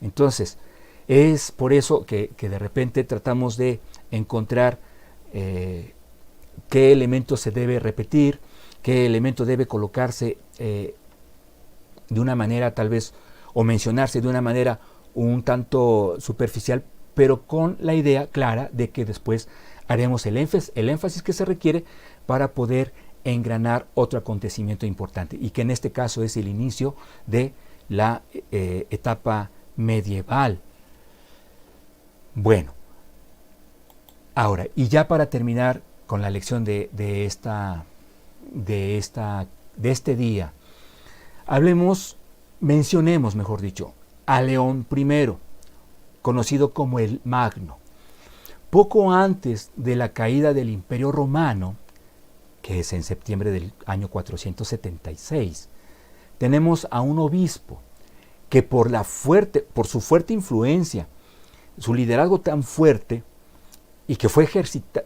Entonces, es por eso que de repente tratamos de encontrar qué elemento se debe repetir, qué elemento debe colocarse de una manera tal vez, o mencionarse de una manera un tanto superficial, pero con la idea clara de que después haremos el énfasis que se requiere para poder engranar otro acontecimiento importante, y que en este caso es el inicio de la etapa medieval. Bueno, ahora, y ya para terminar con la lección de este día, mencionemos, mejor dicho, a León I, conocido como el Magno. Poco antes de la caída del Imperio Romano, que es en septiembre del año 476, tenemos a un obispo que por su fuerte influencia, su liderazgo tan fuerte, y que fue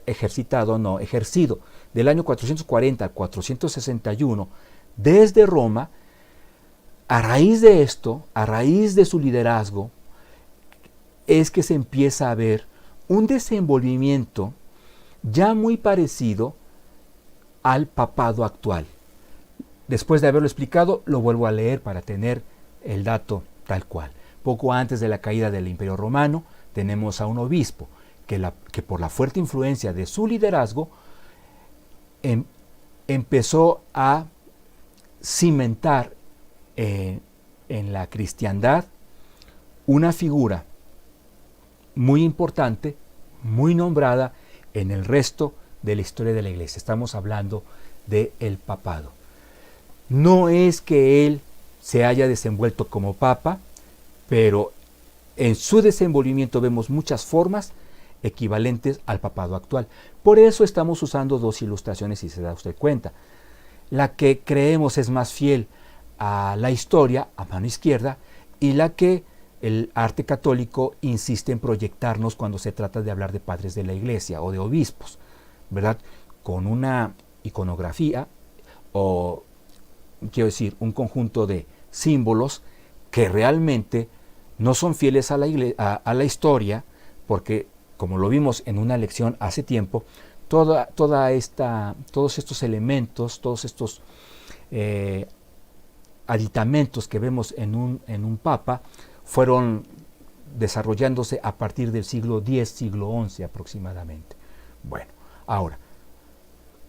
ejercido del año 440 al 461 desde Roma. A raíz de esto, a raíz de su liderazgo, es que se empieza a ver un desenvolvimiento ya muy parecido al papado actual. Después de haberlo explicado, lo vuelvo a leer para tener el dato tal cual. Poco antes de la caída del Imperio Romano, tenemos a un obispo que por la fuerte influencia de su liderazgo empezó a cimentar en la cristiandad una figura muy importante, muy nombrada en el resto de la historia de la Iglesia. Estamos hablando del papado. No es que él se haya desenvuelto como papa, pero en su desenvolvimiento vemos muchas formas equivalentes al papado actual. Por eso estamos usando dos ilustraciones, si se da usted cuenta. La que creemos es más fiel a la historia, a mano izquierda, y la que el arte católico insiste en proyectarnos cuando se trata de hablar de padres de la Iglesia o de obispos, ¿verdad? Con una iconografía, o quiero decir, un conjunto de símbolos que realmente no son fieles a la historia, porque, como lo vimos en una lección hace tiempo, todos estos elementos, todos estos aditamentos que vemos en un papa fueron desarrollándose a partir del siglo X, siglo XI aproximadamente. Bueno, ahora,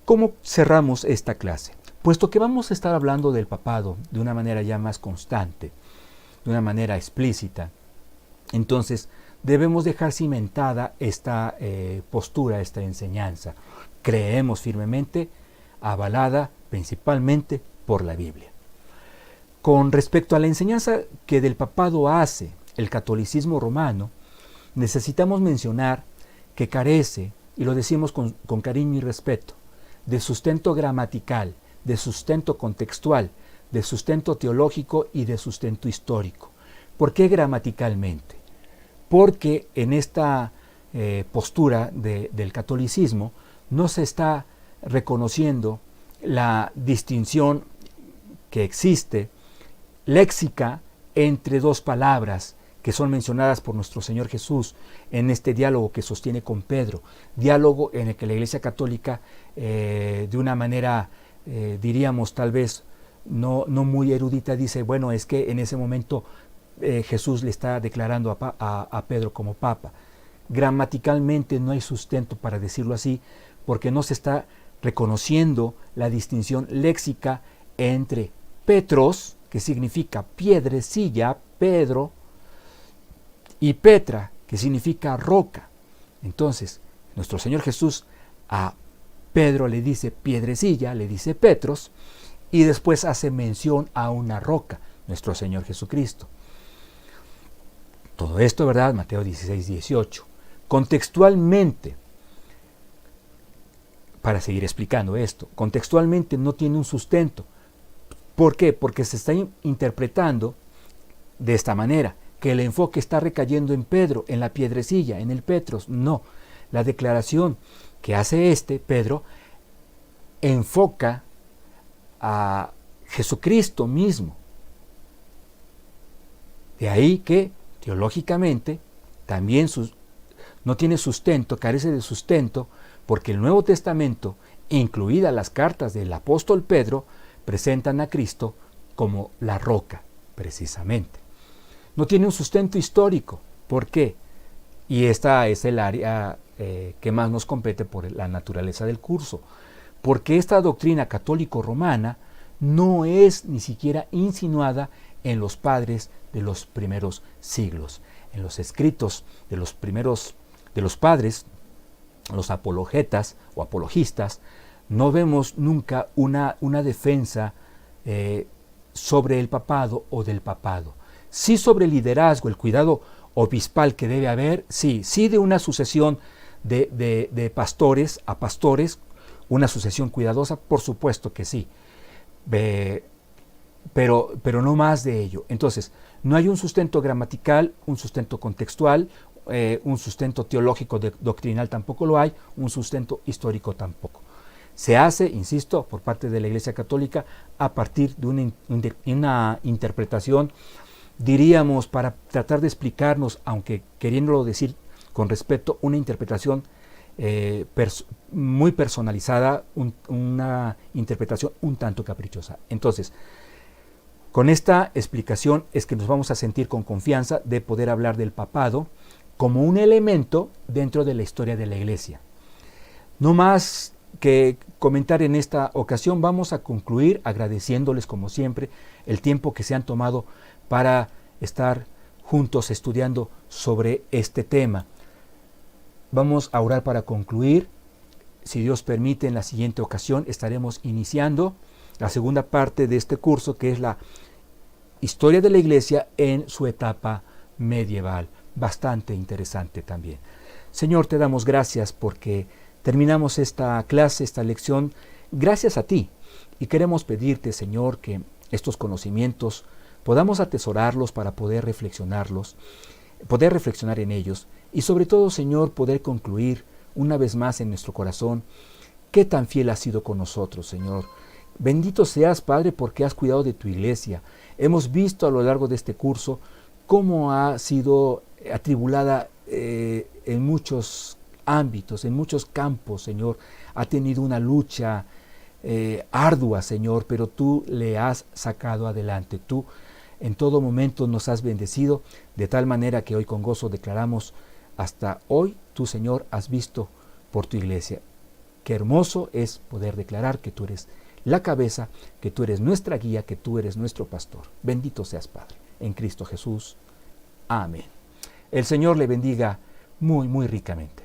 ¿cómo cerramos esta clase? Puesto que vamos a estar hablando del papado de una manera ya más constante, de una manera explícita, entonces debemos dejar cimentada esta postura, esta enseñanza. Creemos firmemente, avalada principalmente por la Biblia. Con respecto a la enseñanza que del papado hace el catolicismo romano, necesitamos mencionar que carece, y lo decimos con cariño y respeto, de sustento gramatical, de sustento contextual, de sustento teológico y de sustento histórico. ¿Por qué gramaticalmente? Porque en esta postura del catolicismo no se está reconociendo la distinción que existe léxica entre dos palabras que son mencionadas por nuestro Señor Jesús en este diálogo que sostiene con Pedro, diálogo en el que la Iglesia Católica de una manera, diríamos tal vez no muy erudita, dice, bueno, es que en ese momento Jesús le está declarando a Pedro como papa. Gramaticalmente no hay sustento para decirlo así, porque no se está reconociendo la distinción léxica entre Petros, que significa piedrecilla, Pedro, y Petra, que significa roca. Entonces, nuestro Señor Jesús a Pedro le dice piedrecilla, le dice Petros, y después hace mención a una roca, nuestro Señor Jesucristo. Todo esto, ¿verdad? Mateo 16, 18. Contextualmente, para seguir explicando esto, contextualmente no tiene un sustento. ¿Por qué? Porque se está interpretando de esta manera, que el enfoque está recayendo en Pedro, en la piedrecilla, en el Petros. No, la declaración que hace Pedro, enfoca a Jesucristo mismo. De ahí que teológicamente, también no tiene sustento, carece de sustento, porque el Nuevo Testamento, incluidas las cartas del apóstol Pedro, presentan a Cristo como la roca, precisamente. No tiene un sustento histórico. ¿Por qué? Y esta es el área que más nos compete por la naturaleza del curso. Porque esta doctrina católico-romana no es ni siquiera insinuada en los padres de los primeros siglos. En los escritos de los padres, los apologetas o apologistas, no vemos nunca una defensa sobre el papado o del papado. Sí sobre el liderazgo, el cuidado obispal que debe haber, sí de una sucesión de pastores a pastores, una sucesión cuidadosa, por supuesto que sí, pero no más de ello. Entonces, no hay un sustento gramatical, un sustento contextual, un sustento teológico doctrinal tampoco lo hay, un sustento histórico tampoco. Se hace, insisto, por parte de la Iglesia Católica a partir de una interpretación, diríamos, para tratar de explicarnos, aunque queriéndolo decir con respeto, una interpretación muy personalizada, una interpretación un tanto caprichosa. Entonces, con esta explicación es que nos vamos a sentir con confianza de poder hablar del papado como un elemento dentro de la historia de la Iglesia. No más que comentar en esta ocasión, vamos a concluir agradeciéndoles como siempre el tiempo que se han tomado para estar juntos estudiando sobre este tema. Vamos a orar para concluir. Si Dios permite, en la siguiente ocasión estaremos iniciando la segunda parte de este curso, que es la historia de la Iglesia en su etapa medieval. Bastante interesante también. Señor, te damos gracias porque terminamos esta clase, esta lección, gracias a ti. Y queremos pedirte, Señor, que estos conocimientos podamos atesorarlos para poder reflexionar en ellos. Y sobre todo, Señor, poder concluir una vez más en nuestro corazón qué tan fiel has sido con nosotros, Señor. Bendito seas, Padre, porque has cuidado de tu iglesia. Hemos visto a lo largo de este curso cómo ha sido atribulada en muchos ámbitos, en muchos campos, Señor. Ha tenido una lucha ardua, Señor, pero tú le has sacado adelante. Tú en todo momento nos has bendecido, de tal manera que hoy con gozo declaramos: hasta hoy tú, Señor, has visto por tu iglesia. Qué hermoso es poder declarar que tú eres la cabeza, que tú eres nuestra guía, que tú eres nuestro pastor. Bendito seas, Padre, en Cristo Jesús. Amén. El Señor le bendiga muy, muy ricamente.